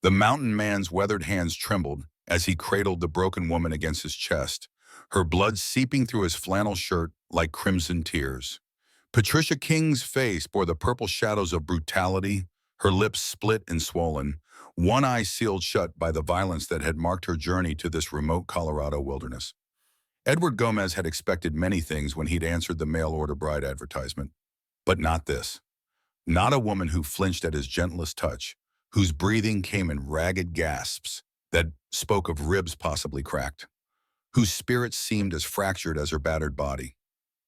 The mountain man's weathered hands trembled as he cradled the broken woman against his chest, her blood seeping through his flannel shirt like crimson tears. Patricia King's face bore the purple shadows of brutality, her lips split and swollen, one eye sealed shut by the violence that had marked her journey to this remote Colorado wilderness. Edward Gomez had expected many things when he'd answered the mail-order bride advertisement, but not this. Not a woman who flinched at his gentlest touch, whose breathing came in ragged gasps that spoke of ribs possibly cracked, whose spirit seemed as fractured as her battered body.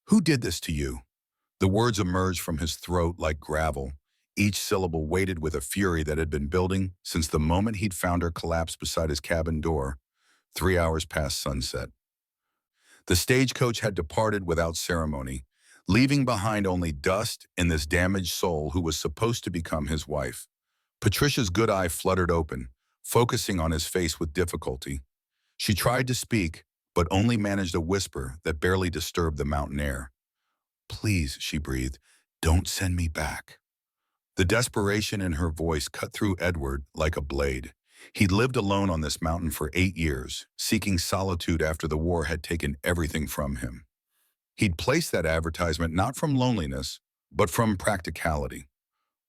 "Who did this to you?" The words emerged from his throat like gravel, each syllable weighted with a fury that had been building since the moment he'd found her collapsed beside his cabin door, 3 hours past sunset. The stagecoach had departed without ceremony, leaving behind only dust and this damaged soul who was supposed to become his wife. Patricia's good eye fluttered open, focusing on his face with difficulty. She tried to speak, but only managed a whisper that barely disturbed the mountain air. "Please," she breathed, "don't send me back." The desperation in her voice cut through Edward like a blade. He'd lived alone on this mountain for 8 years, seeking solitude after the war had taken everything from him. He'd placed that advertisement not from loneliness, but from practicality.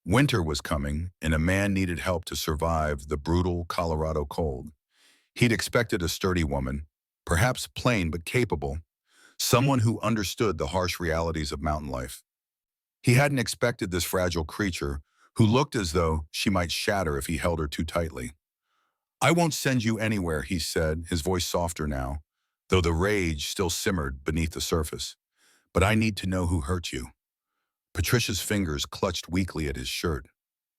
Winter was coming, and a man needed help to survive the brutal Colorado cold. He'd expected a sturdy woman, perhaps plain but capable, someone who understood the harsh realities of mountain life. He hadn't expected this fragile creature who looked as though she might shatter if he held her too tightly. "I won't send you anywhere," he said, his voice softer now, though the rage still simmered beneath the surface. "But I need to know who hurt you." Patricia's fingers clutched weakly at his shirt.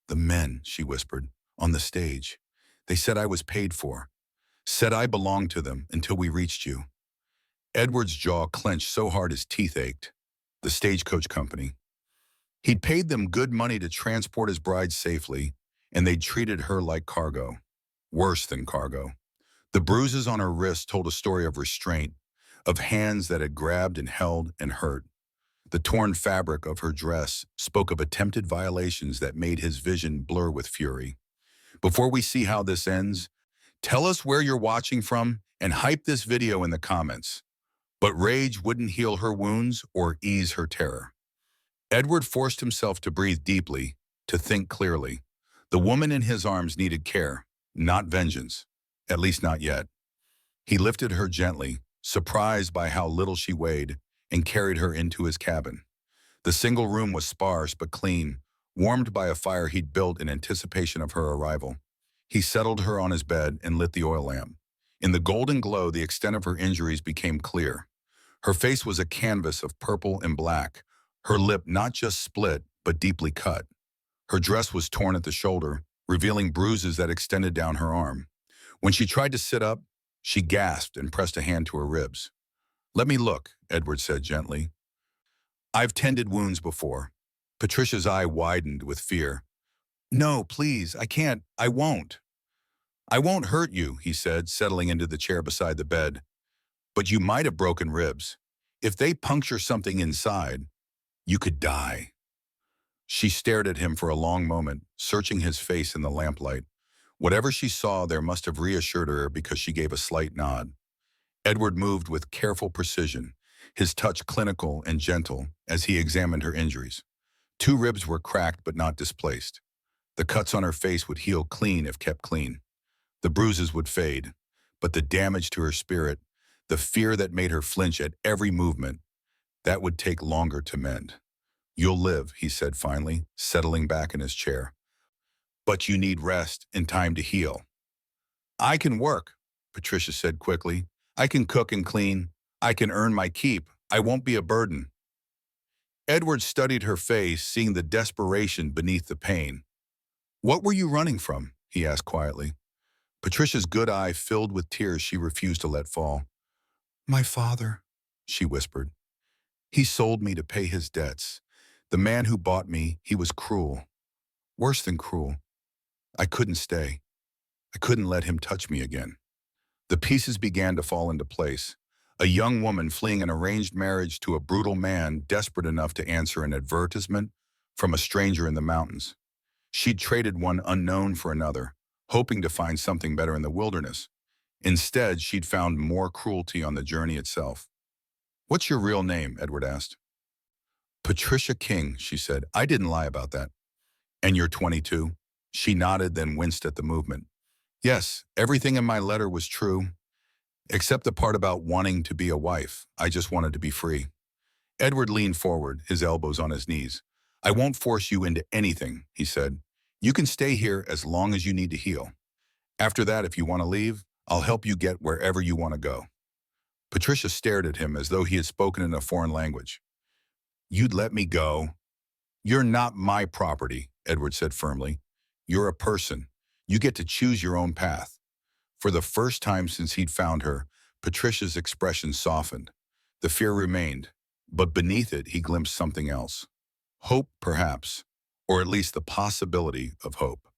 "The men," she whispered, "on the stage. They said I was paid for. Said I belonged to them until we reached you." Edward's jaw clenched so hard his teeth ached. The stagecoach company. He'd paid them good money to transport his bride safely, and they'd treated her like cargo. Worse than cargo. The bruises on her wrists told a story of restraint, of hands that had grabbed and held and hurt. The torn fabric of her dress spoke of attempted violations that made his vision blur with fury. "Before we see how this ends, tell us where you're watching from and hype this video in the comments." But rage wouldn't heal her wounds or ease her terror. Edward forced himself to breathe deeply, to think clearly. The woman in his arms needed care, not vengeance, at least not yet. He lifted her gently, surprised by how little she weighed, and carried her into his cabin. The single room was sparse but clean, warmed by a fire he'd built in anticipation of her arrival. He settled her on his bed and lit the oil lamp. In the golden glow, the extent of her injuries became clear. Her face was a canvas of purple and black, her lip not just split, but deeply cut. Her dress was torn at the shoulder, revealing bruises that extended down her arm. When she tried to sit up, she gasped and pressed a hand to her ribs. "Let me look," Edward said gently. "I've tended wounds before." Patricia's eye widened with fear. "No, please, I can't, I won't." "I won't hurt you," he said, settling into the chair beside the bed. "But you might have broken ribs. If they puncture something inside, you could die." She stared at him for a long moment, searching his face in the lamplight. Whatever she saw there must have reassured her because she gave a slight nod. Edward moved with careful precision, his touch clinical and gentle as he examined her injuries. 2 ribs were cracked but not displaced. The cuts on her face would heal clean if kept clean. The bruises would fade, but the damage to her spirit, the fear that made her flinch at every movement, that would take longer to mend. "You'll live," he said finally, settling back in his chair. "But you need rest and time to heal." "I can work," Patricia said quickly. "I can cook and clean. I can earn my keep. I won't be a burden." Edward studied her face, seeing the desperation beneath the pain. "What were you running from?" he asked quietly. Patricia's good eye filled with tears she refused to let fall. "My father," she whispered. "He sold me to pay his debts. The man who bought me, he was cruel. Worse than cruel. I couldn't stay. I couldn't let him touch me again." The pieces began to fall into place. A young woman fleeing an arranged marriage to a brutal man desperate enough to answer an advertisement from a stranger in the mountains. She'd traded one unknown for another, hoping to find something better in the wilderness. Instead, she'd found more cruelty on the journey itself. "What's your real name?" Edward asked. "Patricia King," she said. "I didn't lie about that." "And you're 22?" She nodded, then winced at the movement. "Yes, everything in my letter was true, except the part about wanting to be a wife. I just wanted to be free." Edward leaned forward, his elbows on his knees. "I won't force you into anything," he said. "You can stay here as long as you need to heal. After that, if you want to leave, I'll help you get wherever you want to go." Patricia stared at him as though he had spoken in a foreign language. "You'd let me go?" "You're not my property," Edward said firmly. "You're a person. You get to choose your own path." For the first time since he'd found her, Patricia's expression softened. The fear remained, but beneath it he glimpsed something else. Hope, perhaps, or at least the possibility of hope.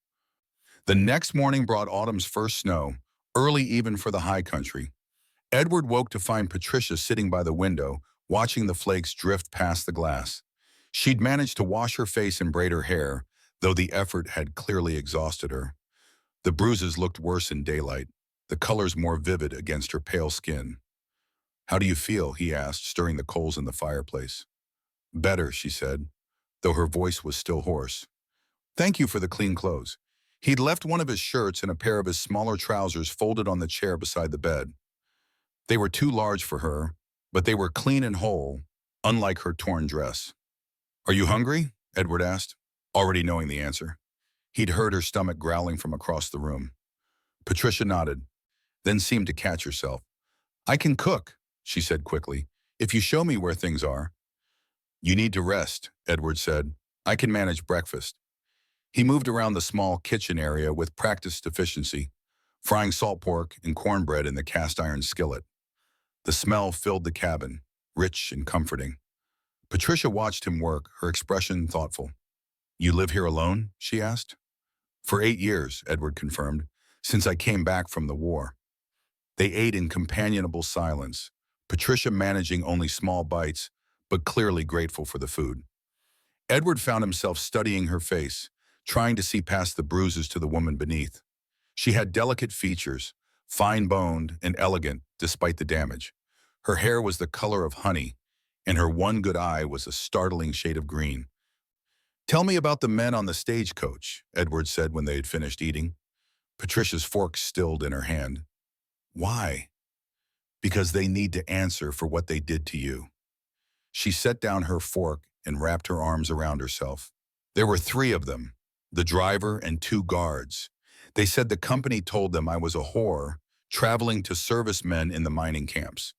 The next morning brought autumn's first snow, early even for the high country. Edward woke to find Patricia sitting by the window, watching the flakes drift past the glass. She'd managed to wash her face and braid her hair, though the effort had clearly exhausted her. The bruises looked worse in daylight, the colors more vivid against her pale skin. "How do you feel?" he asked, stirring the coals in the fireplace. "Better," she said, though her voice was still hoarse. "Thank you for the clean clothes." He'd left one of his shirts and a pair of his smaller trousers folded on the chair beside the bed. They were too large for her, but they were clean and whole, unlike her torn dress. "Are you hungry?" Edward asked, already knowing the answer. He'd heard her stomach growling from across the room. Patricia nodded, then seemed to catch herself. "I can cook," she said quickly, "if you show me where things are." "You need to rest," Edward said. "I can manage breakfast." He moved around the small kitchen area with practiced efficiency, frying salt pork and cornbread in the cast-iron skillet. The smell filled the cabin, rich and comforting. Patricia watched him work, her expression thoughtful. "You live here alone?" she asked. "For 8 years," Edward confirmed, "since I came back from the war." They ate in companionable silence, Patricia managing only small bites, but clearly grateful for the food. Edward found himself studying her face, trying to see past the bruises to the woman beneath. She had delicate features, fine-boned and elegant despite the damage. Her hair was the color of honey, and her one good eye was a startling shade of green. "Tell me about the men on the stagecoach," Edward said when they had finished eating. Patricia's fork stilled in her hand. "Why?" "Because they need to answer for what they did to you." She set down her fork and wrapped her arms around herself. "There were 3 of them, the driver and 2 guards. They said the company told them I was a whore, traveling to service men in the mining camps.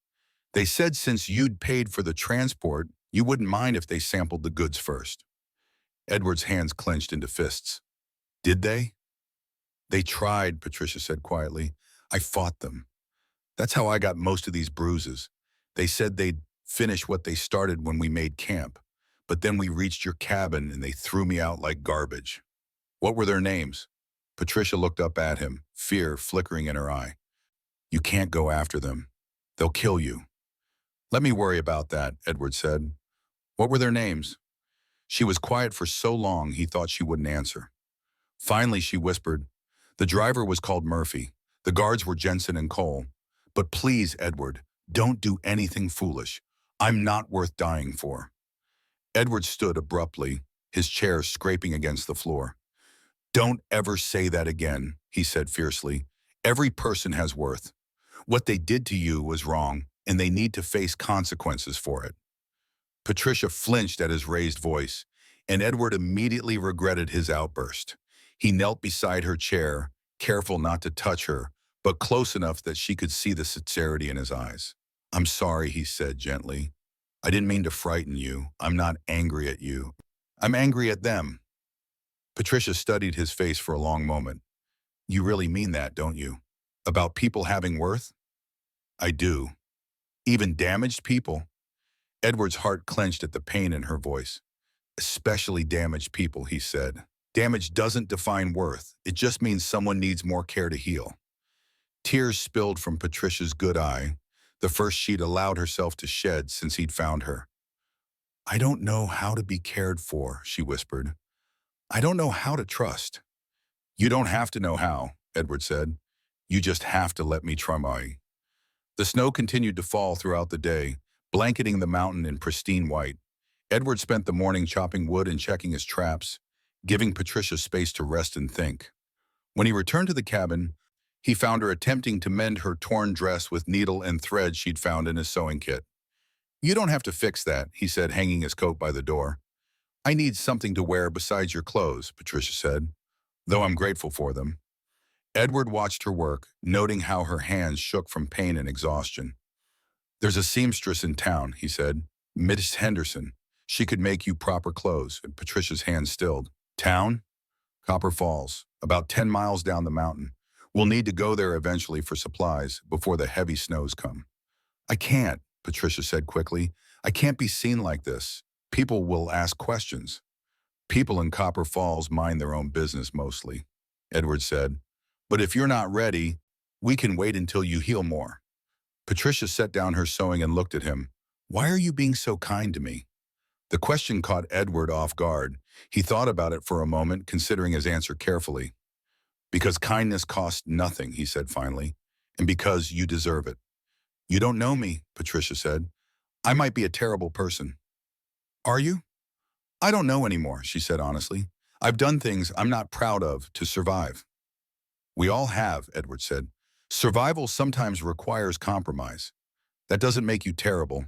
They said since you'd paid for the transport, you wouldn't mind if they sampled the goods first." Edward's hands clenched into fists. "Did they?" "They tried," Patricia said quietly. "I fought them. That's how I got most of these bruises. They said they'd finish what they started when we made camp, but then we reached your cabin and they threw me out like garbage." "What were their names?" Patricia looked up at him, fear flickering in her eye. "You can't go after them. They'll kill you." "Let me worry about that," Edward said. "What were their names?" She was quiet for so long he thought she wouldn't answer. Finally, she whispered, "The driver was called Murphy. The guards were Jensen and Cole. But please, Edward, don't do anything foolish. I'm not worth dying for." Edward stood abruptly, his chair scraping against the floor. "Don't ever say that again," he said fiercely. "Every person has worth. What they did to you was wrong, and they need to face consequences for it." Patricia flinched at his raised voice, and Edward immediately regretted his outburst. He knelt beside her chair, careful not to touch her, but close enough that she could see the sincerity in his eyes. "I'm sorry," he said gently. "I didn't mean to frighten you. I'm not angry at you. I'm angry at them." Patricia studied his face for a long moment. "You really mean that, don't you? About people having worth?" "I do. Even damaged people?" Edward's heart clenched at the pain in her voice. "Especially damaged people," he said. "Damage doesn't define worth. It just means someone needs more care to heal." Tears spilled from Patricia's good eye, the first she'd allowed herself to shed since he'd found her. "I don't know how to be cared for," she whispered. "I don't know how to trust." "You don't have to know how," Edward said. You just have to let me try my... The snow continued to fall throughout the day, blanketing the mountain in pristine white. Edward spent the morning chopping wood and checking his traps, giving Patricia space to rest and think. When he returned to the cabin, he found her attempting to mend her torn dress with needle and thread she'd found in his sewing kit. You don't have to fix that, he said, hanging his coat by the door. I need something to wear besides your clothes, Patricia said, though I'm grateful for them. Edward watched her work, noting how her hands shook from pain and exhaustion. There's a seamstress in town, he said, Miss Henderson. She could make you proper clothes, and Patricia's hands stilled. Town? Copper Falls, about 10 miles down the mountain. We'll need to go there eventually for supplies before the heavy snows come. I can't, Patricia said quickly. I can't be seen like this. People will ask questions. People in Copper Falls mind their own business mostly, Edward said. But if you're not ready, we can wait until you heal more. Patricia set down her sewing and looked at him. Why are you being so kind to me? The question caught Edward off guard. He thought about it for a moment, considering his answer carefully. Because kindness costs nothing, he said finally, and because you deserve it. You don't know me, Patricia said. I might be a terrible person. Are you? I don't know anymore, she said honestly. I've done things I'm not proud of to survive. We all have, Edward said. Survival sometimes requires compromise. That doesn't make you terrible.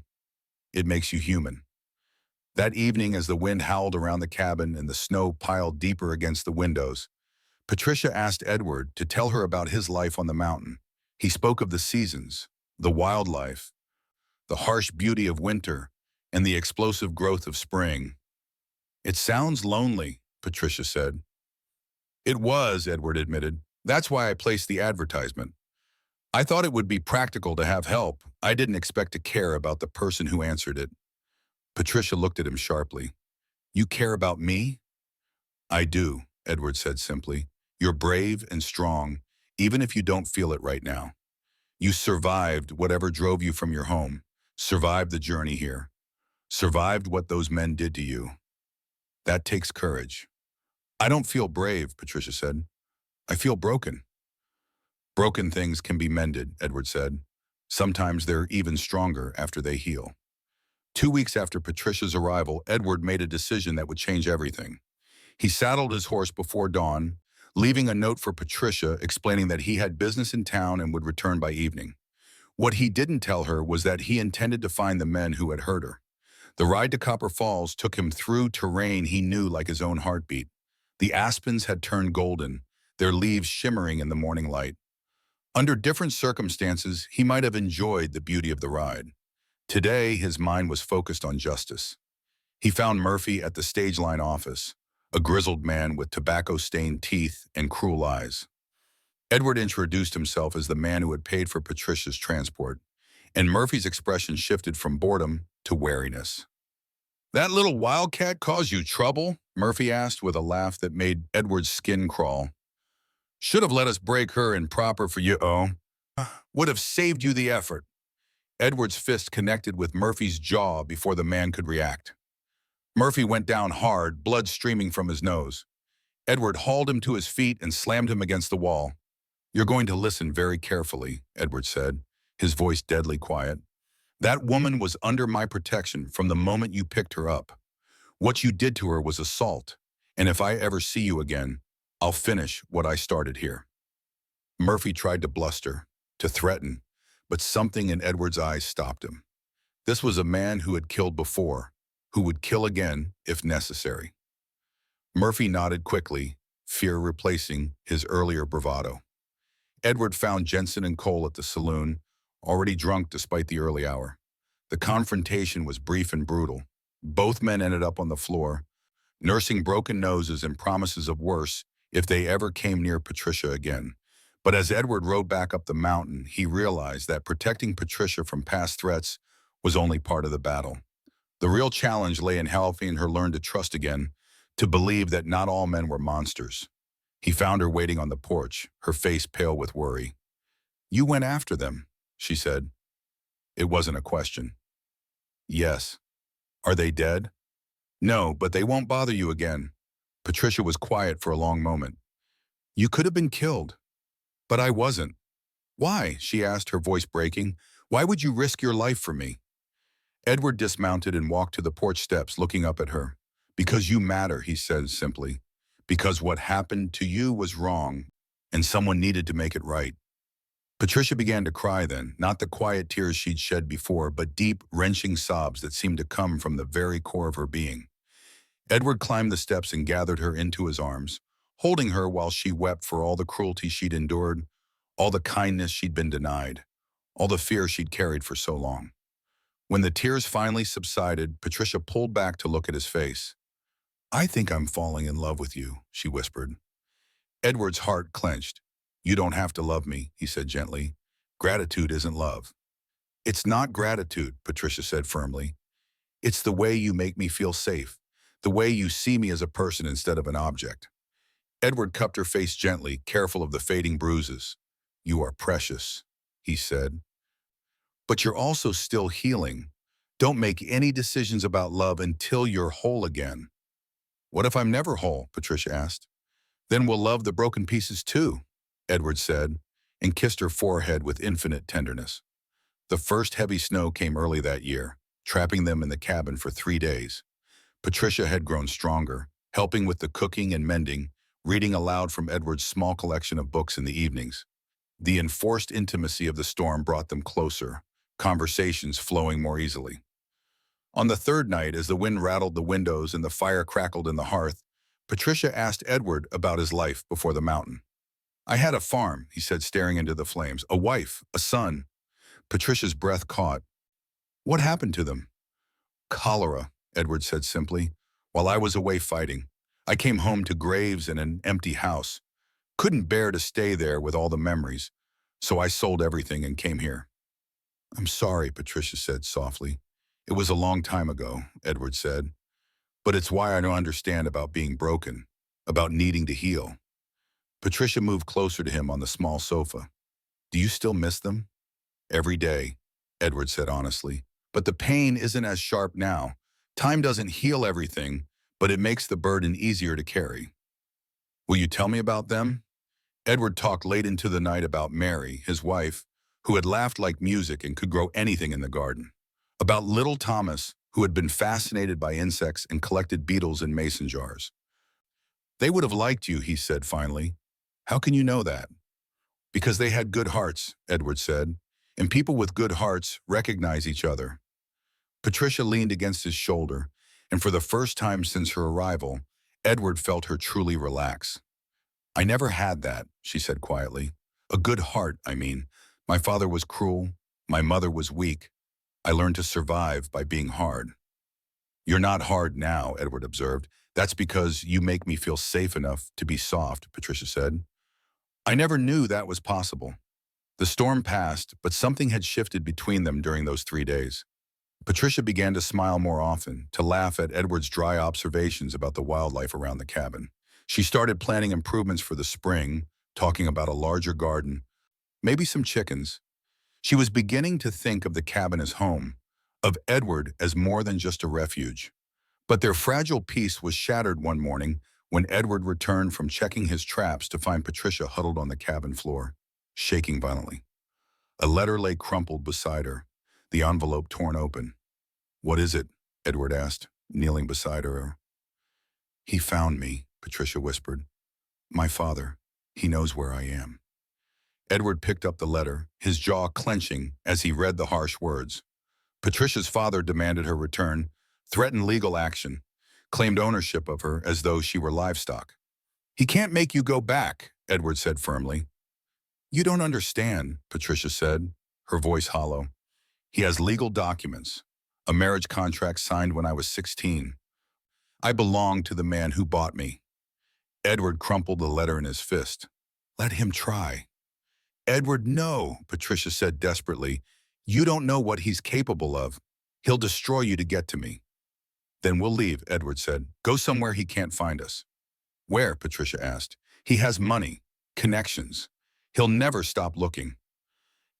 It makes you human. That evening, as the wind howled around the cabin and the snow piled deeper against the windows, Patricia asked Edward to tell her about his life on the mountain. He spoke of the seasons, the wildlife, the harsh beauty of winter, and the explosive growth of spring. It sounds lonely, Patricia said. It was, Edward admitted. That's why I placed the advertisement. I thought it would be practical to have help. I didn't expect to care about the person who answered it. Patricia looked at him sharply. You care about me? I do, Edward said simply. You're brave and strong, even if you don't feel it right now. You survived whatever drove you from your home, survived the journey here, survived what those men did to you. That takes courage. I don't feel brave, Patricia said. I feel broken. Broken things can be mended, Edward said. Sometimes they're even stronger after they heal. 2 weeks after Patricia's arrival, Edward made a decision that would change everything. He saddled his horse before dawn, leaving a note for Patricia explaining that he had business in town and would return by evening. What he didn't tell her was that he intended to find the men who had hurt her. The ride to Copper Falls took him through terrain he knew like his own heartbeat. The aspens had turned golden, their leaves shimmering in the morning light. Under different circumstances, he might have enjoyed the beauty of the ride. Today, his mind was focused on justice. He found Murphy at the stage line office, a grizzled man with tobacco-stained teeth and cruel eyes. Edward introduced himself as the man who had paid for Patricia's transport, and Murphy's expression shifted from boredom to wariness. That little wildcat cause you trouble? Murphy asked with a laugh that made Edward's skin crawl. Should have let us break her in proper for you, would have saved you the effort. Edward's fist connected with Murphy's jaw before the man could react. Murphy went down hard, blood streaming from his nose. Edward hauled him to his feet and slammed him against the wall. You're going to listen very carefully, Edward said, his voice deadly quiet. That woman was under my protection from the moment you picked her up. What you did to her was assault, and if I ever see you again, I'll finish what I started here. Murphy tried to bluster, to threaten, but something in Edward's eyes stopped him. This was a man who had killed before, who would kill again if necessary. Murphy nodded quickly, fear replacing his earlier bravado. Edward found Jensen and Cole at the saloon, already drunk despite the early hour. The confrontation was brief and brutal. Both men ended up on the floor, nursing broken noses and promises of worse if they ever came near Patricia again. But as Edward rode back up the mountain, he realized that protecting Patricia from past threats was only part of the battle. The real challenge lay in helping her learn to trust again, to believe that not all men were monsters. He found her waiting on the porch, her face pale with worry. You went after them, she said. It wasn't a question. Yes. Are they dead? No, but they won't bother you again. Patricia was quiet for a long moment. You could have been killed. But I wasn't. Why? She asked, her voice breaking. Why would you risk your life for me? Edward dismounted and walked to the porch steps, looking up at her. Because you matter, he said simply. Because what happened to you was wrong, and someone needed to make it right. Patricia began to cry then, not the quiet tears she'd shed before, but deep, wrenching sobs that seemed to come from the very core of her being. Edward climbed the steps and gathered her into his arms, holding her while she wept for all the cruelty she'd endured, all the kindness she'd been denied, all the fear she'd carried for so long. When the tears finally subsided, Patricia pulled back to look at his face. I think I'm falling in love with you, she whispered. Edward's heart clenched. You don't have to love me, he said gently. Gratitude isn't love. It's not gratitude, Patricia said firmly. It's the way you make me feel safe, the way you see me as a person instead of an object. Edward cupped her face gently, careful of the fading bruises. You are precious, he said. But you're also still healing. Don't make any decisions about love until you're whole again. What if I'm never whole? Patricia asked. Then we'll love the broken pieces too, Edward said, and kissed her forehead with infinite tenderness. The first heavy snow came early that year, trapping them in the cabin for 3 days. Patricia had grown stronger, helping with the cooking and mending, reading aloud from Edward's small collection of books in the evenings. The enforced intimacy of the storm brought them closer, conversations flowing more easily. On the third night, as the wind rattled the windows and the fire crackled in the hearth, Patricia asked Edward about his life before the mountain. I had a farm, he said, staring into the flames, a wife, a son. Patricia's breath caught. What happened to them? Cholera, Edward said simply. While I was away fighting, I came home to graves and an empty house. Couldn't bear to stay there with all the memories, so I sold everything and came here. I'm sorry, Patricia said softly. It was a long time ago, Edward said. But it's why I don't understand about being broken, about needing to heal. Patricia moved closer to him on the small sofa. Do you still miss them? Every day, Edward said honestly. But the pain isn't as sharp now. Time doesn't heal everything, but it makes the burden easier to carry. Will you tell me about them? Edward talked late into the night about Mary, his wife, who had laughed like music and could grow anything in the garden. About little Thomas, who had been fascinated by insects and collected beetles in mason jars. They would have liked you, he said finally. How can you know that? Because they had good hearts, Edward said, and people with good hearts recognize each other. Patricia leaned against his shoulder, and for the first time since her arrival, Edward felt her truly relax. I never had that, she said quietly. A good heart, I mean. My father was cruel. My mother was weak. I learned to survive by being hard. You're not hard now, Edward observed. That's because you make me feel safe enough to be soft, Patricia said. I never knew that was possible. The storm passed, but something had shifted between them during those 3 days. Patricia began to smile more often, to laugh at Edward's dry observations about the wildlife around the cabin. She started planning improvements for the spring, talking about a larger garden, maybe some chickens. She was beginning to think of the cabin as home, of Edward as more than just a refuge. But their fragile peace was shattered one morning when Edward returned from checking his traps to find Patricia huddled on the cabin floor, shaking violently. A letter lay crumpled beside her, the envelope torn open. What is it? Edward asked, kneeling beside her. He found me, Patricia whispered. My father. He knows where I am. Edward picked up the letter, his jaw clenching as he read the harsh words. Patricia's father demanded her return, threatened legal action, claimed ownership of her as though she were livestock. He can't make you go back, Edward said firmly. You don't understand, Patricia said, her voice hollow. He has legal documents, a marriage contract signed when I was 16. I belong to the man who bought me. Edward crumpled the letter in his fist. Let him try. Edward, no, Patricia said desperately. You don't know what he's capable of. He'll destroy you to get to me. Then we'll leave, Edward said. Go somewhere he can't find us. Where? Patricia asked. He has money, connections. He'll never stop looking.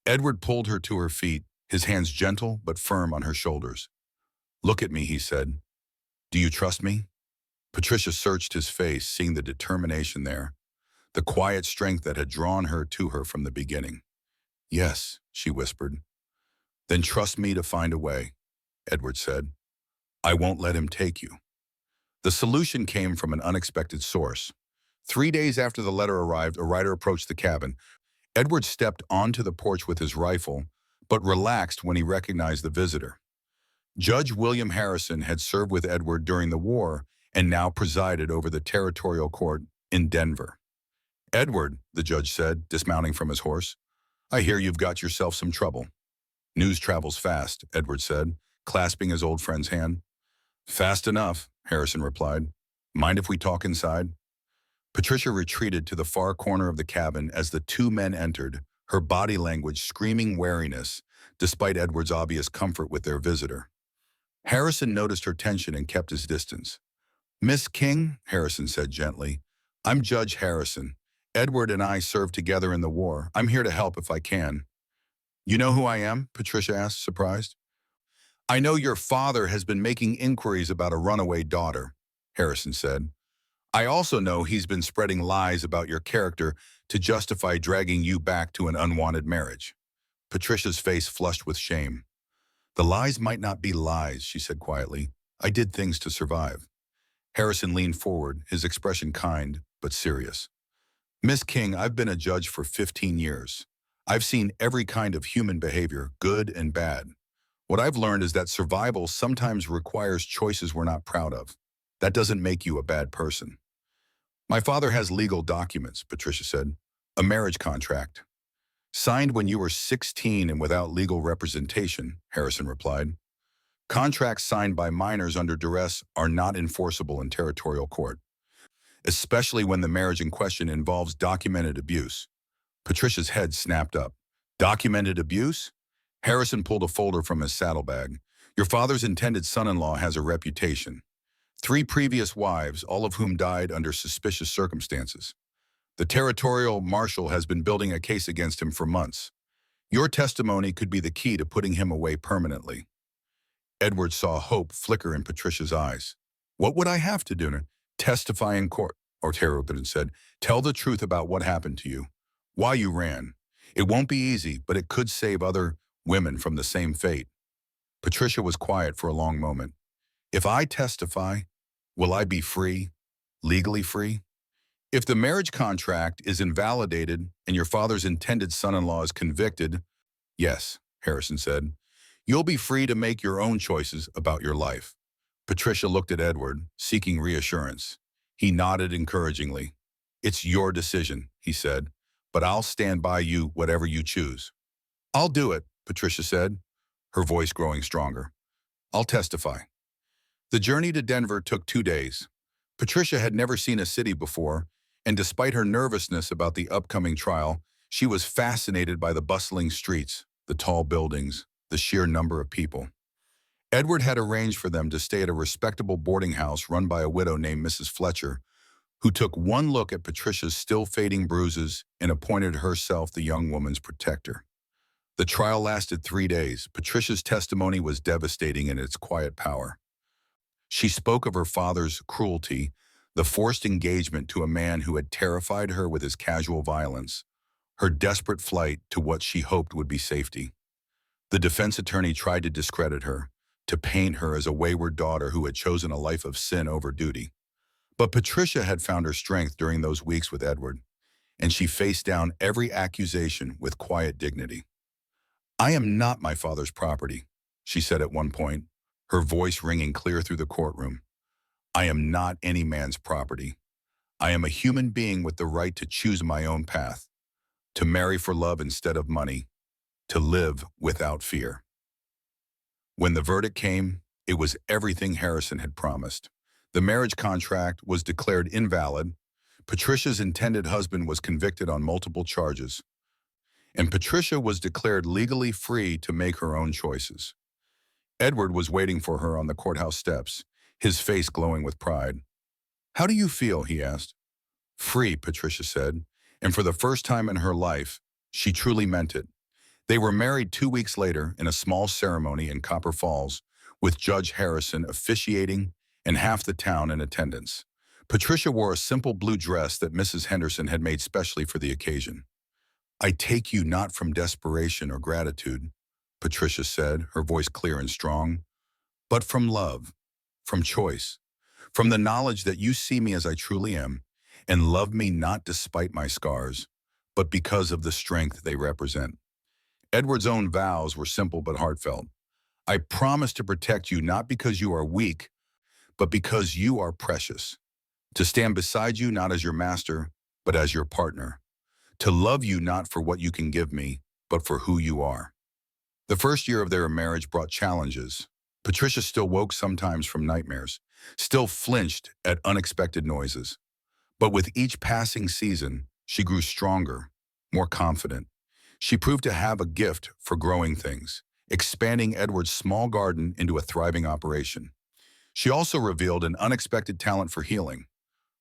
Edward pulled her to her feet, his hands gentle but firm on her shoulders. Look at me, he said. Do you trust me? Patricia searched his face, seeing the determination there. the quiet strength that had drawn her to her from the beginning. "Yes," she whispered. "Then trust me to find a way," Edward said. "I won't let him take you." The solution came from an unexpected source. 3 days after the letter arrived, a rider approached the cabin. Edward stepped onto the porch with his rifle, but relaxed when he recognized the visitor. Judge William Harrison had served with Edward during the war and now presided over the territorial court in Denver. "Edward," the judge said, dismounting from his horse, "I hear you've got yourself some trouble." "News travels fast," Edward said, clasping his old friend's hand. "Fast enough," Harrison replied. "Mind if we talk inside?" Patricia retreated to the far corner of the cabin as the two men entered, her body language screaming wariness, despite Edward's obvious comfort with their visitor. Harrison noticed her tension and kept his distance. "Miss King," Harrison said gently, "I'm Judge Harrison. Edward and I served together in the war. I'm here to help if I can." "You know who I am?" Patricia asked, surprised. "I know your father has been making inquiries about a runaway daughter," Harrison said. "I also know he's been spreading lies about your character to justify dragging you back to an unwanted marriage." Patricia's face flushed with shame. "The lies might not be lies," she said quietly. "I did things to survive." Harrison leaned forward, his expression kind but serious. "Miss King, I've been a judge for 15 years. I've seen every kind of human behavior, good and bad. What I've learned is that survival sometimes requires choices we're not proud of. That doesn't make you a bad person." "My father has legal documents," Patricia said. "A marriage contract." "Signed when you were 16 and without legal representation," Harrison replied. "Contracts signed by minors under duress are not enforceable in territorial court, especially when the marriage in question involves documented abuse." Patricia's head snapped up. "Documented abuse?" Harrison pulled a folder from his saddlebag. "Your father's intended son-in-law has a reputation. 3 previous wives, all of whom died under suspicious circumstances. The territorial marshal has been building a case against him for months. Your testimony could be the key to putting him away permanently." Edward saw hope flicker in Patricia's eyes. "What would I have to do?" "Testify in court," Harrison said. "Tell the truth about what happened to you, why you ran. It won't be easy, but it could save other women from the same fate." Patricia was quiet for a long moment. "If I testify, will I be free? Legally free?" "If the marriage contract is invalidated and your father's intended son-in-law is convicted," "Yes," Harrison said. "You'll be free to make your own choices about your life." Patricia looked at Edward, seeking reassurance. He nodded encouragingly. "It's your decision," he said, "but I'll stand by you whatever you choose." "I'll do it," Patricia said, her voice growing stronger. "I'll testify." The journey to Denver took 2 days. Patricia had never seen a city before, and despite her nervousness about the upcoming trial, she was fascinated by the bustling streets, the tall buildings, the sheer number of people. Edward had arranged for them to stay at a respectable boarding house run by a widow named Mrs. Fletcher, who took one look at Patricia's still-fading bruises and appointed herself the young woman's protector. The trial lasted 3 days. Patricia's testimony was devastating in its quiet power. She spoke of her father's cruelty, the forced engagement to a man who had terrified her with his casual violence, her desperate flight to what she hoped would be safety. The defense attorney tried to discredit her, to paint her as a wayward daughter who had chosen a life of sin over duty. But Patricia had found her strength during those weeks with Edward, and she faced down every accusation with quiet dignity. "I am not my father's property," she said at one point, her voice ringing clear through the courtroom. "I am not any man's property. I am a human being with the right to choose my own path, to marry for love instead of money, to live without fear." When the verdict came, it was everything Harrison had promised. The marriage contract was declared invalid, Patricia's intended husband was convicted on multiple charges, and Patricia was declared legally free to make her own choices. Edward was waiting for her on the courthouse steps, his face glowing with pride. "How do you feel?" he asked. "Free," Patricia said, and for the first time in her life, she truly meant it. They were married 2 weeks later in a small ceremony in Copper Falls, with Judge Harrison officiating and half the town in attendance. Patricia wore a simple blue dress that Mrs. Henderson had made specially for the occasion. "I take you not from desperation or gratitude," Patricia said, her voice clear and strong, "but from love, from choice, from the knowledge that you see me as I truly am, and love me not despite my scars, but because of the strength they represent." Edward's own vows were simple but heartfelt. "I promise to protect you not because you are weak, but because you are precious. To stand beside you not as your master, but as your partner. To love you not for what you can give me, but for who you are." The first year of their marriage brought challenges. Patricia still woke sometimes from nightmares, still flinched at unexpected noises. But with each passing season, she grew stronger, more confident. She proved to have a gift for growing things, expanding Edward's small garden into a thriving operation. She also revealed an unexpected talent for healing.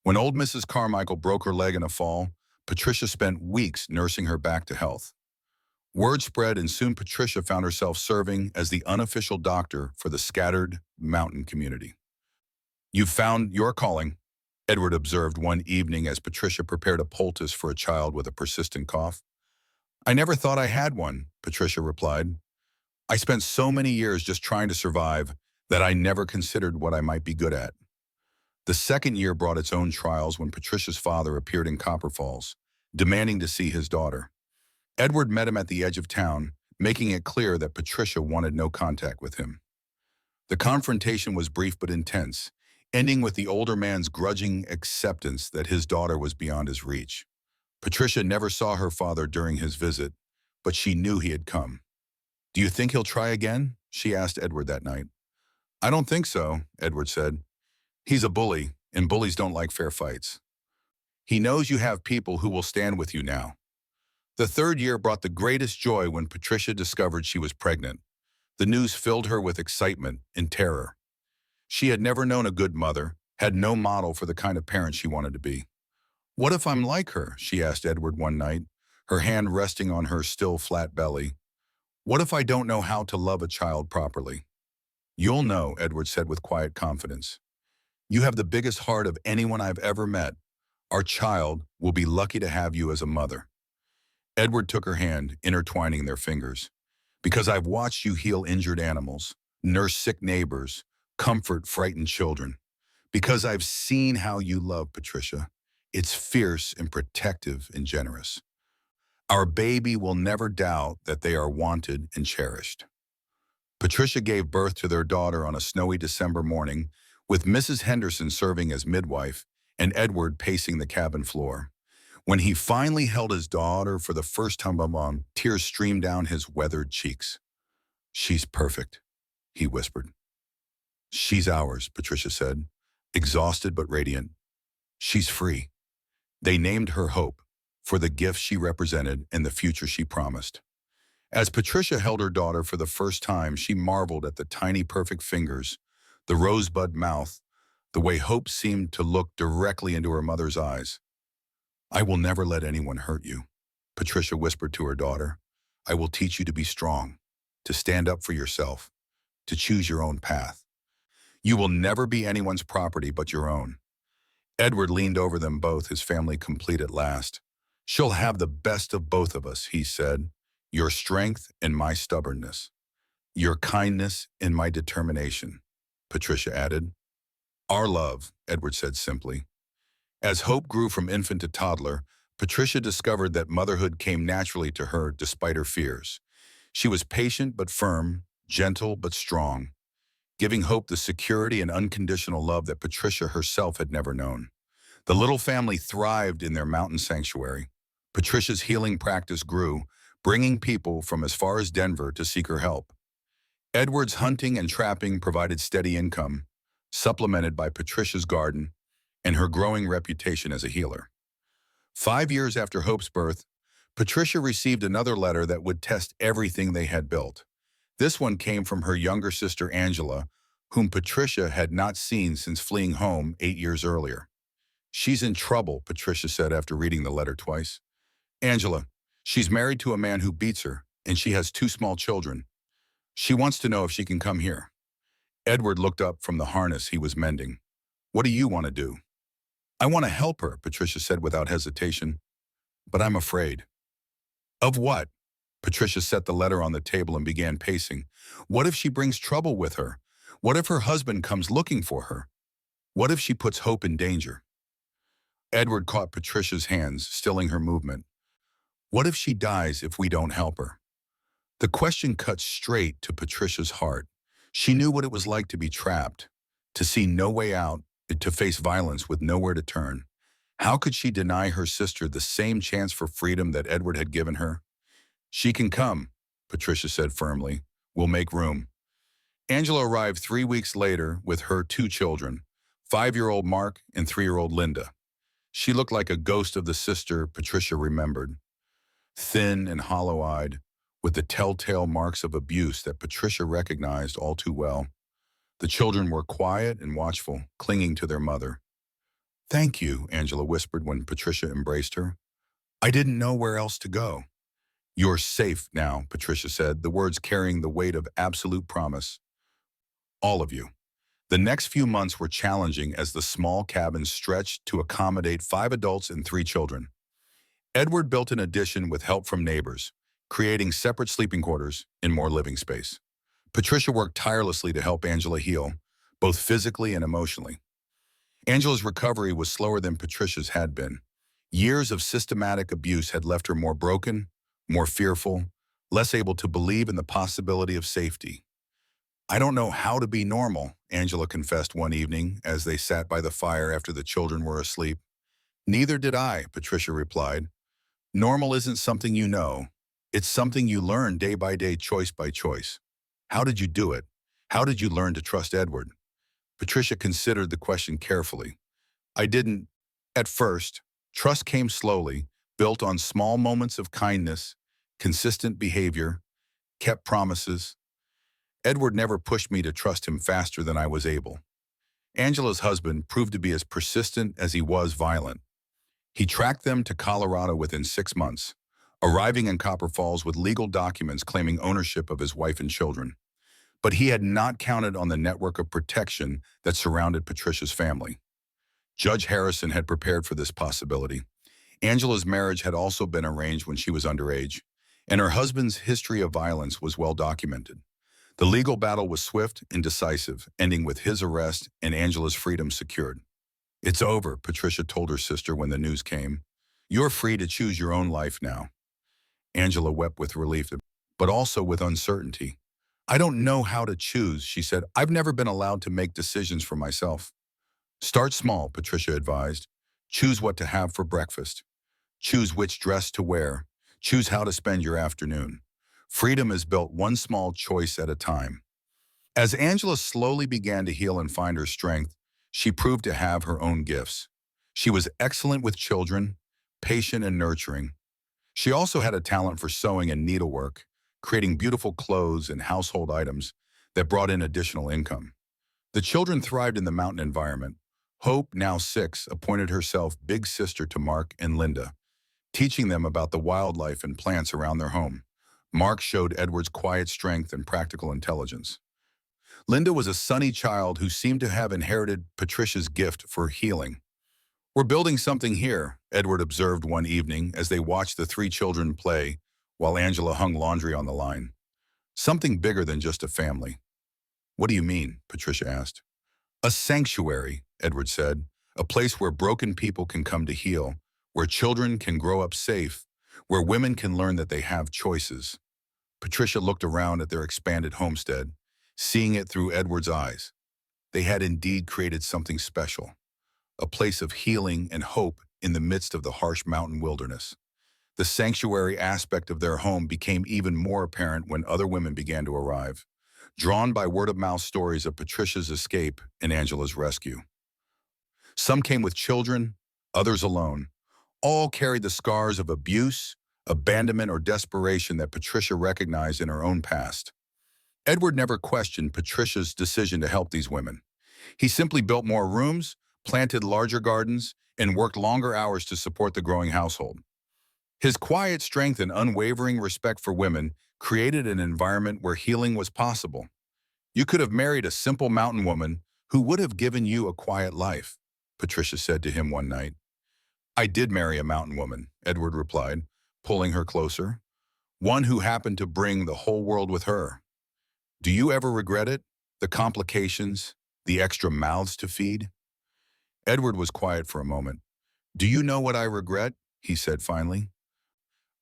When old Mrs. Carmichael broke her leg in a fall, Patricia spent weeks nursing her back to health. Word spread, and soon Patricia found herself serving as the unofficial doctor for the scattered mountain community. "You've found your calling," Edward observed one evening as Patricia prepared a poultice for a child with a persistent cough. "I never thought I had one," Patricia replied. "I spent so many years just trying to survive that I never considered what I might be good at." The second year brought its own trials when Patricia's father appeared in Copper Falls, demanding to see his daughter. Edward met him at the edge of town, making it clear that Patricia wanted no contact with him. The confrontation was brief but intense, ending with the older man's grudging acceptance that his daughter was beyond his reach. Patricia never saw her father during his visit, but she knew he had come. "Do you think he'll try again?" she asked Edward that night. "I don't think so," Edward said. "He's a bully, and bullies don't like fair fights. He knows you have people who will stand with you now." The third year brought the greatest joy when Patricia discovered she was pregnant. The news filled her with excitement and terror. She had never known a good mother, had no model for the kind of parent she wanted to be. "What if I'm like her?" she asked Edward one night, her hand resting on her still flat belly. "What if I don't know how to love a child properly?" "You'll know," Edward said with quiet confidence. "You have the biggest heart of anyone I've ever met. Our child will be lucky to have you as a mother." Edward took her hand, intertwining their fingers. "Because I've watched you heal injured animals, nurse sick neighbors, comfort frightened children. Because I've seen how you love, Patricia. It's fierce and protective and generous. Our baby will never doubt that they are wanted and cherished." Patricia gave birth to their daughter on a snowy December morning, with Mrs. Henderson serving as midwife and Edward pacing the cabin floor. When he finally held his daughter for the first time, tears streamed down his weathered cheeks. "She's perfect," he whispered. "She's ours," Patricia said, exhausted but radiant. "She's free." They named her Hope, for the gift she represented and the future she promised. As Patricia held her daughter for the first time, she marveled at the tiny perfect fingers, the rosebud mouth, the way Hope seemed to look directly into her mother's eyes. "I will never let anyone hurt you," Patricia whispered to her daughter. "I will teach you to be strong, to stand up for yourself, to choose your own path. You will never be anyone's property but your own." Edward leaned over them both, his family complete at last. "She'll have the best of both of us," he said. "Your strength and my stubbornness. Your kindness and my determination," Patricia added. "Our love," Edward said simply. As Hope grew from infant to toddler, Patricia discovered that motherhood came naturally to her despite her fears. She was patient but firm, gentle but strong, giving Hope the security and unconditional love that Patricia herself had never known. The little family thrived in their mountain sanctuary. Patricia's healing practice grew, bringing people from as far as Denver to seek her help. Edward's hunting and trapping provided steady income, supplemented by Patricia's garden and her growing reputation as a healer. 5 years after Hope's birth, Patricia received another letter that would test everything they had built. This one came from her younger sister Angela, whom Patricia had not seen since fleeing home 8 years earlier. "She's in trouble," Patricia said after reading the letter twice. "Angela, she's married to a man who beats her, and she has 2 small children. She wants to know if she can come here." Edward looked up from the harness he was mending. "What do you want to do?" I want to help her, Patricia said without hesitation, but I'm afraid. Of what? Patricia set the letter on the table and began pacing. What if she brings trouble with her? What if her husband comes looking for her? What if she puts hope in danger? Edward caught Patricia's hands, stilling her movement. What if she dies if we don't help her? The question cut straight to Patricia's heart. She knew what it was like to be trapped, to see no way out, to face violence with nowhere to turn. How could she deny her sister the same chance for freedom that Edward had given her? She can come, Patricia said firmly. We'll make room. Angela arrived 3 weeks later with her 2 children, 5-year-old Mark and 3-year-old Linda. She looked like a ghost of the sister Patricia remembered, thin and hollow-eyed, with the telltale marks of abuse that Patricia recognized all too well. The children were quiet and watchful, clinging to their mother. Thank you, Angela whispered when Patricia embraced her. I didn't know where else to go. You're safe now, Patricia said, the words carrying the weight of absolute promise. All of you. The next few months were challenging as the small cabin stretched to accommodate 5 adults and 3 children. Edward built an addition with help from neighbors, creating separate sleeping quarters and more living space. Patricia worked tirelessly to help Angela heal, both physically and emotionally. Angela's recovery was slower than Patricia's had been. Years of systematic abuse had left her more broken, more fearful, less able to believe in the possibility of safety. I don't know how to be normal, Angela confessed one evening as they sat by the fire after the children were asleep. Neither did I, Patricia replied. Normal isn't something you know. It's something you learn day by day, choice by choice. How did you do it? How did you learn to trust Edward? Patricia considered the question carefully. I didn't, at first. Trust came slowly, built on small moments of kindness, consistent behavior, kept promises. Edward never pushed me to trust him faster than I was able. Angela's husband proved to be as persistent as he was violent. He tracked them to Colorado within 6 months, arriving in Copper Falls with legal documents claiming ownership of his wife and children. But he had not counted on the network of protection that surrounded Patricia's family. Judge Harrison had prepared for this possibility. Angela's marriage had also been arranged when she was underage, and her husband's history of violence was well documented. The legal battle was swift and decisive, ending with his arrest and Angela's freedom secured. It's over, Patricia told her sister when the news came. You're free to choose your own life now. Angela wept with relief, but also with uncertainty. I don't know how to choose, she said. I've never been allowed to make decisions for myself. Start small, Patricia advised. Choose what to have for breakfast. Choose which dress to wear. Choose how to spend your afternoon. Freedom is built one small choice at a time. As Angela slowly began to heal and find her strength, she proved to have her own gifts. She was excellent with children, patient and nurturing. She also had a talent for sewing and needlework, creating beautiful clothes and household items that brought in additional income. The children thrived in the mountain environment. Hope, now 6, appointed herself big sister to Mark and Linda, teaching them about the wildlife and plants around their home. Mark showed Edward's quiet strength and practical intelligence. Linda was a sunny child who seemed to have inherited Patricia's gift for healing. We're building something here, Edward observed one evening as they watched the 3 children play while Angela hung laundry on the line. Something bigger than just a family. What do you mean? Patricia asked. A sanctuary, Edward said, a place where broken people can come to heal, where children can grow up safe, where women can learn that they have choices. Patricia looked around at their expanded homestead, seeing it through Edward's eyes. They had indeed created something special, a place of healing and hope in the midst of the harsh mountain wilderness. The sanctuary aspect of their home became even more apparent when other women began to arrive, drawn by word-of-mouth stories of Patricia's escape and Angela's rescue. Some came with children, others alone. All carried the scars of abuse, abandonment, or desperation that Patricia recognized in her own past. Edward never questioned Patricia's decision to help these women. He simply built more rooms, planted larger gardens, and worked longer hours to support the growing household. His quiet strength and unwavering respect for women created an environment where healing was possible. You could have married a simple mountain woman who would have given you a quiet life. Patricia said to him one night. I did marry a mountain woman, Edward replied, pulling her closer. One who happened to bring the whole world with her. Do you ever regret it? The complications? The extra mouths to feed? Edward was quiet for a moment. Do you know what I regret? He said finally.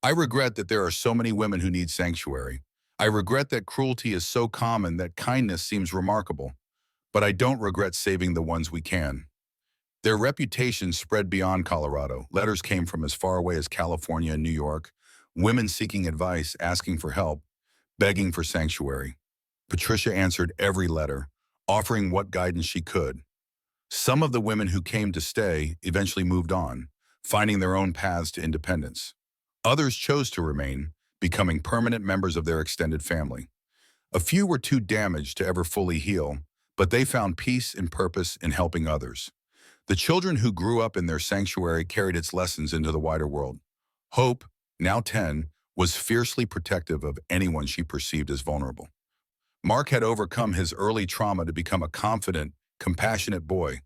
I regret that there are so many women who need sanctuary. I regret that cruelty is so common that kindness seems remarkable. But I don't regret saving the ones we can. Their reputation spread beyond Colorado. Letters came from as far away as California and New York. Women seeking advice, asking for help, begging for sanctuary. Patricia answered every letter, offering what guidance she could. Some of the women who came to stay eventually moved on, finding their own paths to independence. Others chose to remain, becoming permanent members of their extended family. A few were too damaged to ever fully heal, but they found peace and purpose in helping others. The children who grew up in their sanctuary carried its lessons into the wider world. Hope, now 10, was fiercely protective of anyone she perceived as vulnerable. Mark had overcome his early trauma to become a confident, compassionate boy.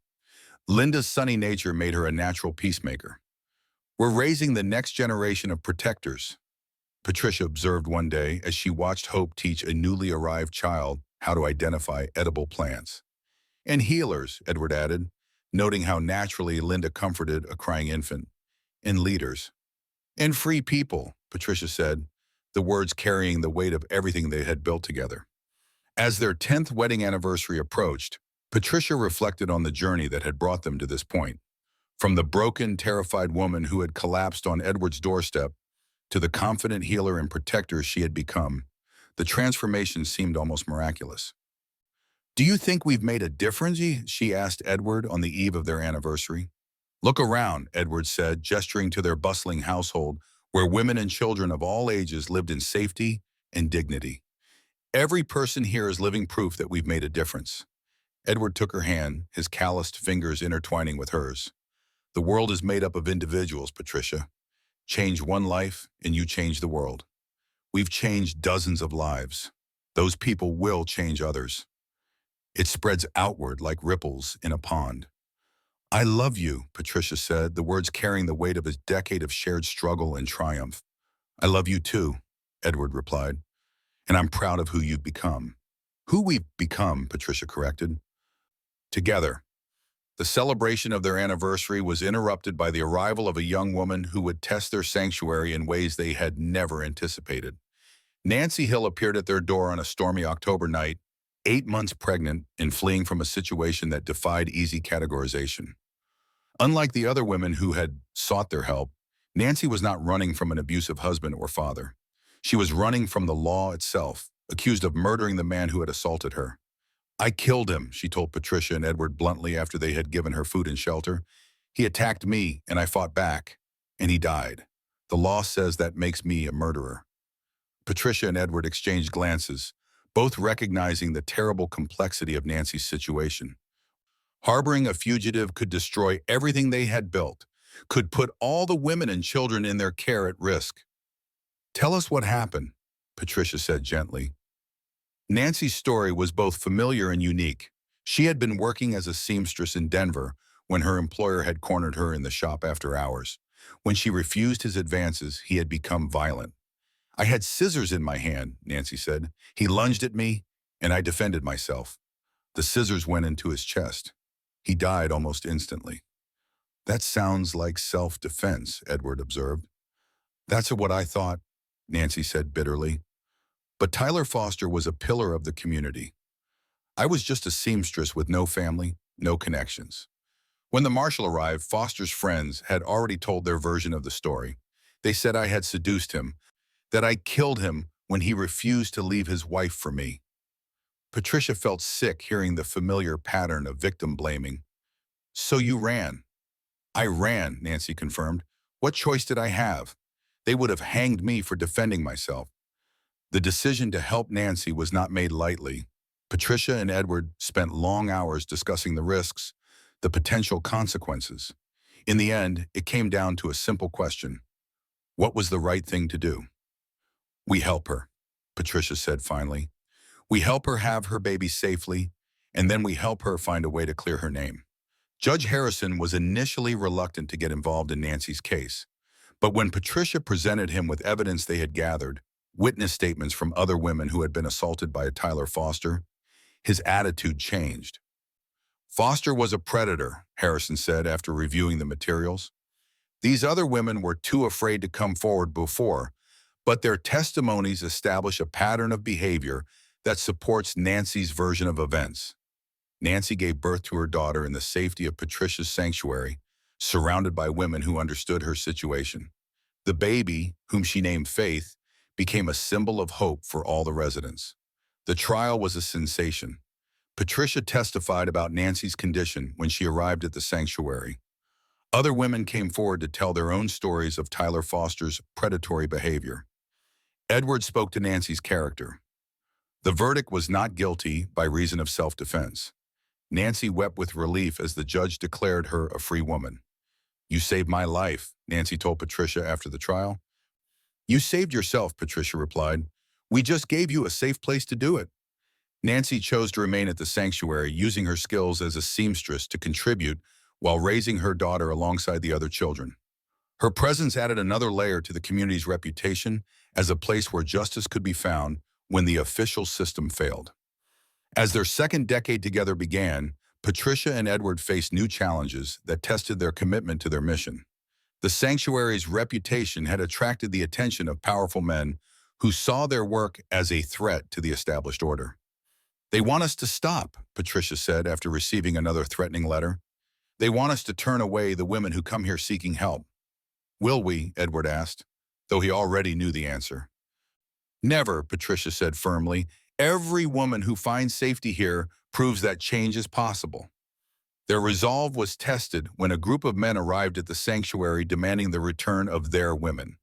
Linda's sunny nature made her a natural peacemaker. We're raising the next generation of protectors, Patricia observed one day as she watched Hope teach a newly arrived child how to identify edible plants. And healers, Edward added, noting how naturally Linda comforted a crying infant. And leaders. And free people, Patricia said, the words carrying the weight of everything they had built together. As their 10th wedding anniversary approached, Patricia reflected on the journey that had brought them to this point. From the broken, terrified woman who had collapsed on Edward's doorstep to the confident healer and protector she had become, the transformation seemed almost miraculous. Do you think we've made a difference? She asked Edward on the eve of their anniversary. Look around, Edward said, gesturing to their bustling household where women and children of all ages lived in safety and dignity. Every person here is living proof that we've made a difference. Edward took her hand, his calloused fingers intertwining with hers. The world is made up of individuals, Patricia. Change one life and you change the world. We've changed dozens of lives. Those people will change others. It spreads outward like ripples in a pond. I love you, Patricia said, the words carrying the weight of a decade of shared struggle and triumph. I love you too, Edward replied, and I'm proud of who you've become. Who we've become, Patricia corrected. Together. The celebration of their anniversary was interrupted by the arrival of a young woman who would test their sanctuary in ways they had never anticipated. Nancy Hill appeared at their door on a stormy October night, 8 months pregnant and fleeing from a situation that defied easy categorization. Unlike the other women who had sought their help, Nancy was not running from an abusive husband or father. She was running from the law itself, accused of murdering the man who had assaulted her. I killed him, she told Patricia and Edward bluntly after they had given her food and shelter. He attacked me, and I fought back, and he died. The law says that makes me a murderer. Patricia and Edward exchanged glances, both recognizing the terrible complexity of Nancy's situation. Harboring a fugitive could destroy everything they had built, could put all the women and children in their care at risk. Tell us what happened, Patricia said gently. Nancy's story was both familiar and unique. She had been working as a seamstress in Denver when her employer had cornered her in the shop after hours. When she refused his advances, he had become violent. I had scissors in my hand, Nancy said. He lunged at me, and I defended myself. The scissors went into his chest. He died almost instantly. That sounds like self-defense, Edward observed. That's what I thought, Nancy said bitterly. But Tyler Foster was a pillar of the community. I was just a seamstress with no family, no connections. When the marshal arrived, Foster's friends had already told their version of the story. They said I had seduced him, that I killed him when he refused to leave his wife for me. Patricia felt sick hearing the familiar pattern of victim blaming. So you ran. I ran, Nancy confirmed. What choice did I have? They would have hanged me for defending myself. The decision to help Nancy was not made lightly. Patricia and Edward spent long hours discussing the risks, the potential consequences. In the end, it came down to a simple question. What was the right thing to do? We help her, Patricia said finally. We help her have her baby safely, and then we help her find a way to clear her name. Judge Harrison was initially reluctant to get involved in Nancy's case, but when Patricia presented him with evidence they had gathered, witness statements from other women who had been assaulted by Tyler Foster, his attitude changed. Foster was a predator, Harrison said after reviewing the materials. These other women were too afraid to come forward before, but their testimonies establish a pattern of behavior that supports Nancy's version of events. Nancy gave birth to her daughter in the safety of Patricia's sanctuary, surrounded by women who understood her situation. The baby, whom she named Faith, became a symbol of hope for all the residents. The trial was a sensation. Patricia testified about Nancy's condition when she arrived at the sanctuary. Other women came forward to tell their own stories of Tyler Foster's predatory behavior. Edward spoke to Nancy's character. The verdict was not guilty by reason of self-defense. Nancy wept with relief as the judge declared her a free woman. "You saved my life," Nancy told Patricia after the trial. "You saved yourself," Patricia replied. "We just gave you a safe place to do it." Nancy chose to remain at the sanctuary, using her skills as a seamstress to contribute while raising her daughter alongside the other children. Her presence added another layer to the community's reputation as a place where justice could be found when the official system failed. As their second decade together began, Patricia and Edward faced new challenges that tested their commitment to their mission. The sanctuary's reputation had attracted the attention of powerful men who saw their work as a threat to the established order. "They want us to stop," Patricia said after receiving another threatening letter. "They want us to turn away the women who come here seeking help." "Will we?" Edward asked, though he already knew the answer. "Never," Patricia said firmly. "Every woman who finds safety here proves that change is possible." Their resolve was tested when a group of men arrived at the sanctuary demanding the return of their women.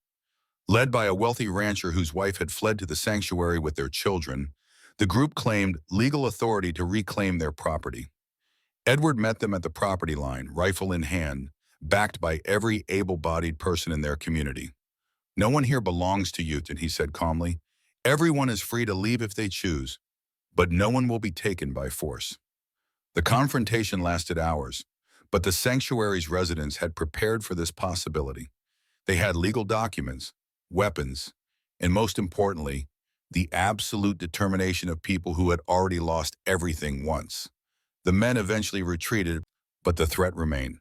Led by a wealthy rancher whose wife had fled to the sanctuary with their children, the group claimed legal authority to reclaim their property. Edward met them at the property line, rifle in hand, backed by every able-bodied person in their community. "No one here belongs to Utah," he said calmly. "Everyone is free to leave if they choose, but no one will be taken by force." The confrontation lasted hours, but the sanctuary's residents had prepared for this possibility. They had legal documents, weapons, and most importantly, the absolute determination of people who had already lost everything once. The men eventually retreated, but the threat remained.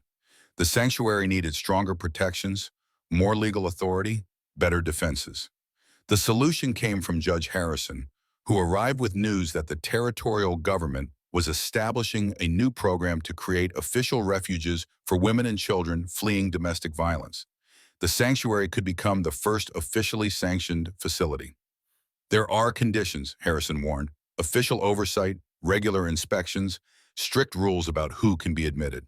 The sanctuary needed stronger protections, more legal authority, better defenses. The solution came from Judge Harrison, who arrived with news that the territorial government was establishing a new program to create official refuges for women and children fleeing domestic violence. The sanctuary could become the first officially sanctioned facility. "There are conditions," Harrison warned: official oversight, regular inspections, strict rules about who can be admitted.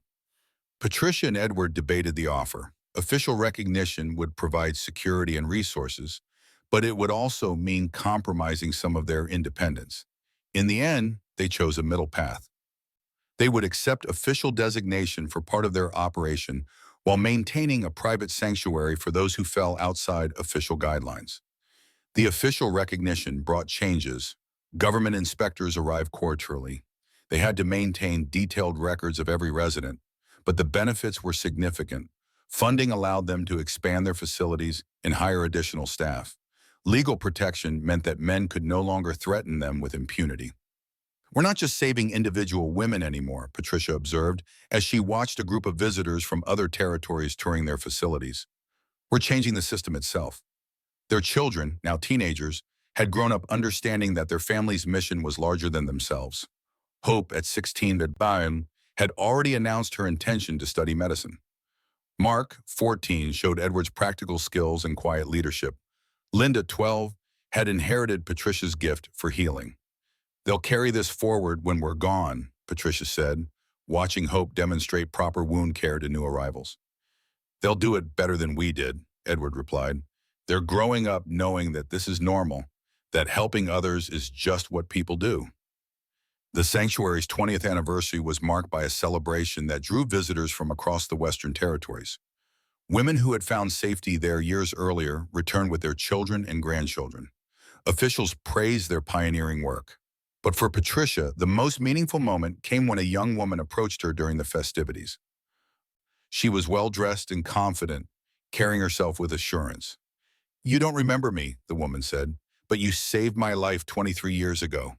Patricia and Edward debated the offer. Official recognition would provide security and resources, but it would also mean compromising some of their independence. In the end, they chose a middle path. They would accept official designation for part of their operation while maintaining a private sanctuary for those who fell outside official guidelines. The official recognition brought changes. Government inspectors arrived quarterly. They had to maintain detailed records of every resident, but the benefits were significant. Funding allowed them to expand their facilities and hire additional staff. Legal protection meant that men could no longer threaten them with impunity. "We're not just saving individual women anymore," Patricia observed as she watched a group of visitors from other territories touring their facilities. "We're changing the system itself." Their children, now teenagers, had grown up understanding that their family's mission was larger than themselves. Hope, at 16 at Bayern, had already announced her intention to study medicine. Mark, 14, showed Edward's practical skills and quiet leadership. Linda, 12, had inherited Patricia's gift for healing. "They'll carry this forward when we're gone," Patricia said, watching Hope demonstrate proper wound care to new arrivals. "They'll do it better than we did," Edward replied. "They're growing up knowing that this is normal, that helping others is just what people do." The sanctuary's 20th anniversary was marked by a celebration that drew visitors from across the Western Territories. Women who had found safety there years earlier returned with their children and grandchildren. Officials praised their pioneering work. But for Patricia, the most meaningful moment came when a young woman approached her during the festivities. She was well-dressed and confident, carrying herself with assurance. "You don't remember me," the woman said, "but you saved my life 23 years ago."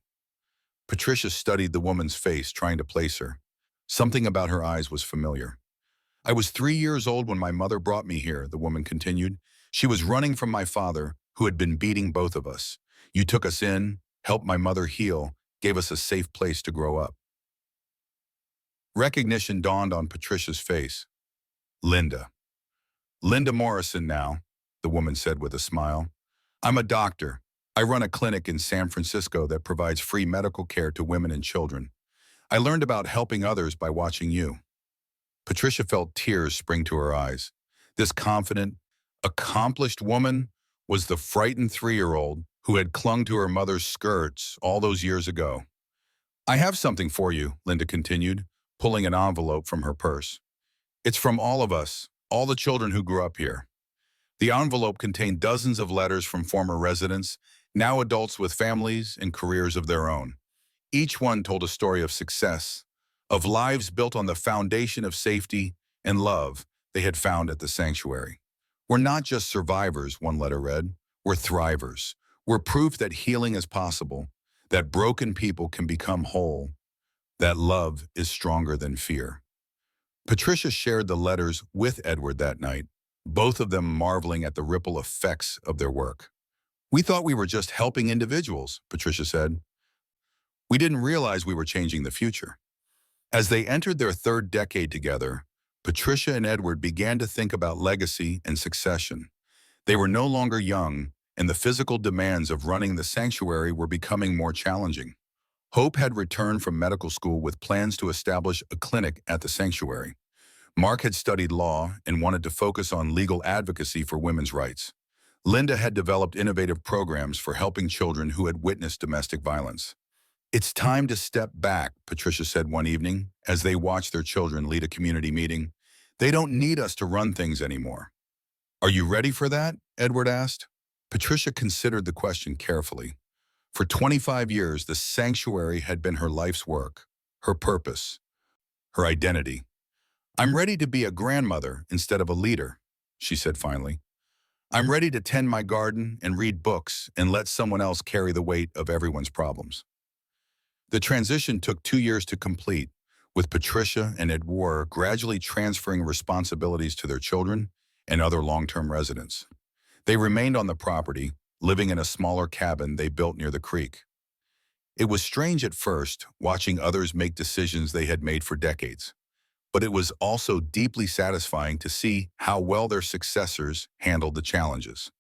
Patricia studied the woman's face, trying to place her. Something about her eyes was familiar. "I was 3 years old when my mother brought me here," the woman continued. "She was running from my father, who had been beating both of us. You took us in, helped my mother heal, gave us a safe place to grow up." Recognition dawned on Patricia's face. Linda. "Linda Morrison now," the woman said with a smile. "I'm a doctor. I run a clinic in San Francisco that provides free medical care to women and children. I learned about helping others by watching you." Patricia felt tears spring to her eyes. This confident, accomplished woman was the frightened 3-year-old who had clung to her mother's skirts all those years ago. "I have something for you," Linda continued, pulling an envelope from her purse. "It's from all of us, all the children who grew up here." The envelope contained dozens of letters from former residents, now adults with families and careers of their own. Each one told a story of success, of lives built on the foundation of safety and love they had found at the sanctuary. "We're not just survivors," one letter read. "We're thrivers. We're proof that healing is possible, that broken people can become whole, that love is stronger than fear." Patricia shared the letters with Edward that night, both of them marveling at the ripple effects of their work. "We thought we were just helping individuals," Patricia said. "We didn't realize we were changing the future." As they entered their third decade together, Patricia and Edward began to think about legacy and succession. They were no longer young, and the physical demands of running the sanctuary were becoming more challenging. Hope had returned from medical school with plans to establish a clinic at the sanctuary. Mark had studied law and wanted to focus on legal advocacy for women's rights. Linda had developed innovative programs for helping children who had witnessed domestic violence. "It's time to step back," Patricia said one evening as they watched their children lead a community meeting. "They don't need us to run things anymore." "Are you ready for that?" Edward asked. Patricia considered the question carefully. For 25 years, the sanctuary had been her life's work, her purpose, her identity. "I'm ready to be a grandmother instead of a leader," she said finally. "I'm ready to tend my garden and read books and let someone else carry the weight of everyone's problems." The transition took 2 years to complete, with Patricia and Edward gradually transferring responsibilities to their children and other long-term residents. They remained on the property, living in a smaller cabin they built near the creek. It was strange at first, watching others make decisions they had made for decades. But it was also deeply satisfying to see how well their successors handled the challenges.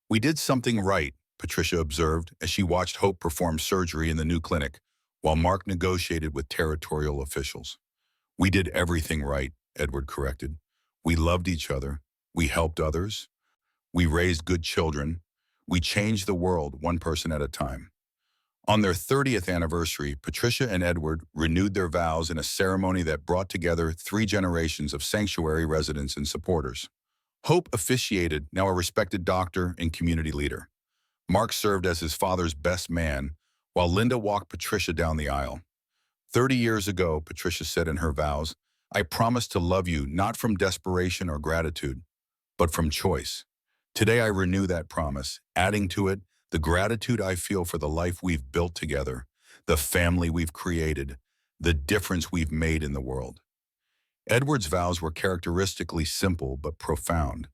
"We did something right," Patricia observed as she watched Hope perform surgery in the new clinic, while Mark negotiated with territorial officials. "We did everything right," Edward corrected. "We loved each other. We helped others. We raised good children. We changed the world one person at a time." On their 30th anniversary, Patricia and Edward renewed their vows in a ceremony that brought together 3 generations of sanctuary residents and supporters. Hope officiated, now a respected doctor and community leader. Mark served as his father's best man, while Linda walked Patricia down the aisle. 30 years ago, Patricia said in her vows, "I promised to love you not from desperation or gratitude, but from choice." Today I renew that promise, adding to it the gratitude I feel for the life we've built together, the family we've created, the difference we've made in the world. Edward's vows were characteristically simple but profound.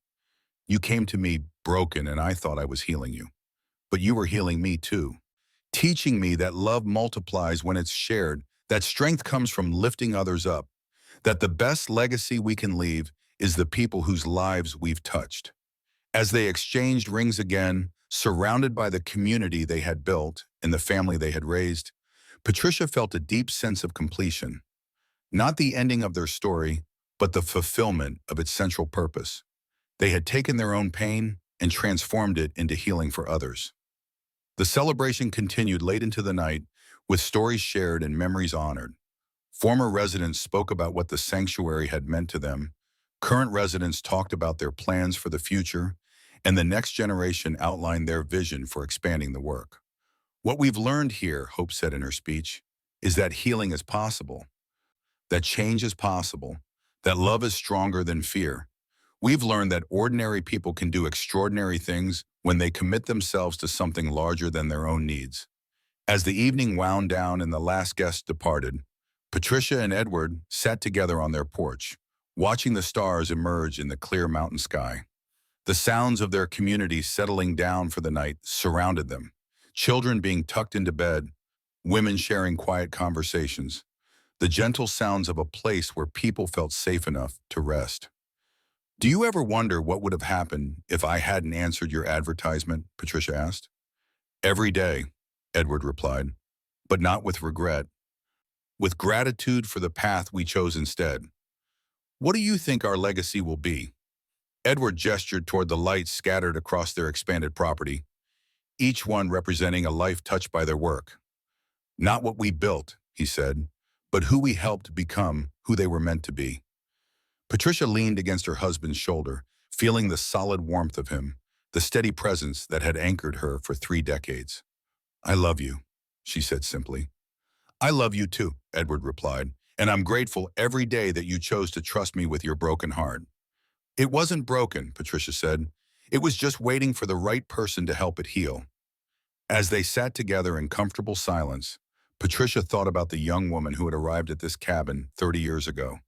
"You came to me broken and I thought I was healing you. But you were healing me too, teaching me that love multiplies when it's shared, that strength comes from lifting others up, that the best legacy we can leave is the people whose lives we've touched." As they exchanged rings again, surrounded by the community they had built and the family they had raised, Patricia felt a deep sense of completion. Not the ending of their story, but the fulfillment of its central purpose. They had taken their own pain and transformed it into healing for others. The celebration continued late into the night, with stories shared and memories honored. Former residents spoke about what the sanctuary had meant to them. Current residents talked about their plans for the future, and the next generation outlined their vision for expanding the work. What we've learned here, Hope said in her speech, is that healing is possible, that change is possible, that love is stronger than fear. We've learned that ordinary people can do extraordinary things when they commit themselves to something larger than their own needs. As the evening wound down and the last guest departed, Patricia and Edward sat together on their porch, watching the stars emerge in the clear mountain sky. The sounds of their community settling down for the night surrounded them, children being tucked into bed, women sharing quiet conversations, the gentle sounds of a place where people felt safe enough to rest. "Do you ever wonder what would have happened if I hadn't answered your advertisement?" Patricia asked. "Every day," Edward replied, "but not with regret. With gratitude for the path we chose instead. What do you think our legacy will be?" Edward gestured toward the lights scattered across their expanded property, each one representing a life touched by their work. "Not what we built," he said, "but who we helped become who they were meant to be." Patricia leaned against her husband's shoulder, feeling the solid warmth of him, the steady presence that had anchored her for 3 decades. "I love you," she said simply. "I love you too," Edward replied, "and I'm grateful every day that you chose to trust me with your broken heart." "It wasn't broken," Patricia said. "It was just waiting for the right person to help it heal." As they sat together in comfortable silence, Patricia thought about the young woman who had arrived at this cabin 30 years ago.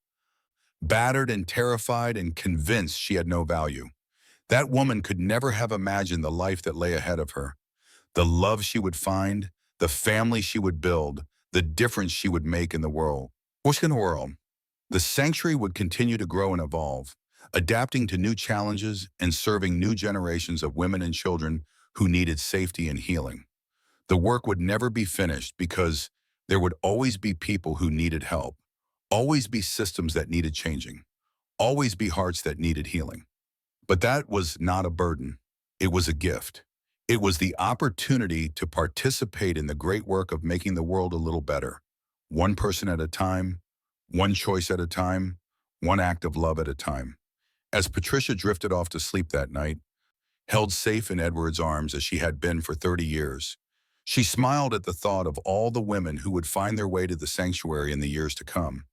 Battered and terrified and convinced she had no value. That woman could never have imagined the life that lay ahead of her, the love she would find, the family she would build, the difference she would make in the world. The sanctuary would continue to grow and evolve, adapting to new challenges and serving new generations of women and children who needed safety and healing. The work would never be finished because there would always be people who needed help, always be systems that needed changing, always be hearts that needed healing. But that was not a burden. It was a gift. It was the opportunity to participate in the great work of making the world a little better, one person at a time, one choice at a time, one act of love at a time. As Patricia drifted off to sleep that night, held safe in Edward's arms as she had been for 30 years, she smiled at the thought of all the women who would find their way to the sanctuary in the years to come.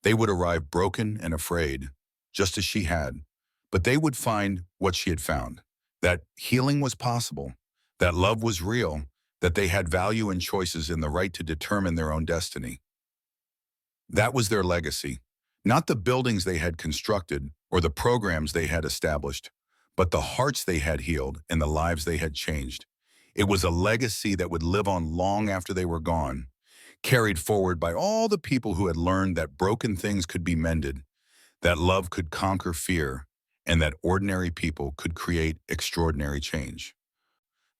They would arrive broken and afraid, just as she had, but they would find what she had found, that healing was possible, that love was real, that they had value and choices and the right to determine their own destiny. That was their legacy, not the buildings they had constructed or the programs they had established, but the hearts they had healed and the lives they had changed. It was a legacy that would live on long after they were gone, carried forward by all the people who had learned that broken things could be mended, that love could conquer fear, and that ordinary people could create extraordinary change.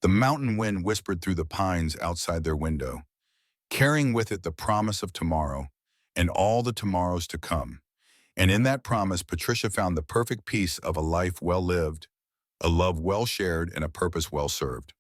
The mountain wind whispered through the pines outside their window, carrying with it the promise of tomorrow and all the tomorrows to come. And in that promise, Patricia found the perfect piece of a life well lived, a love well shared, and a purpose well served.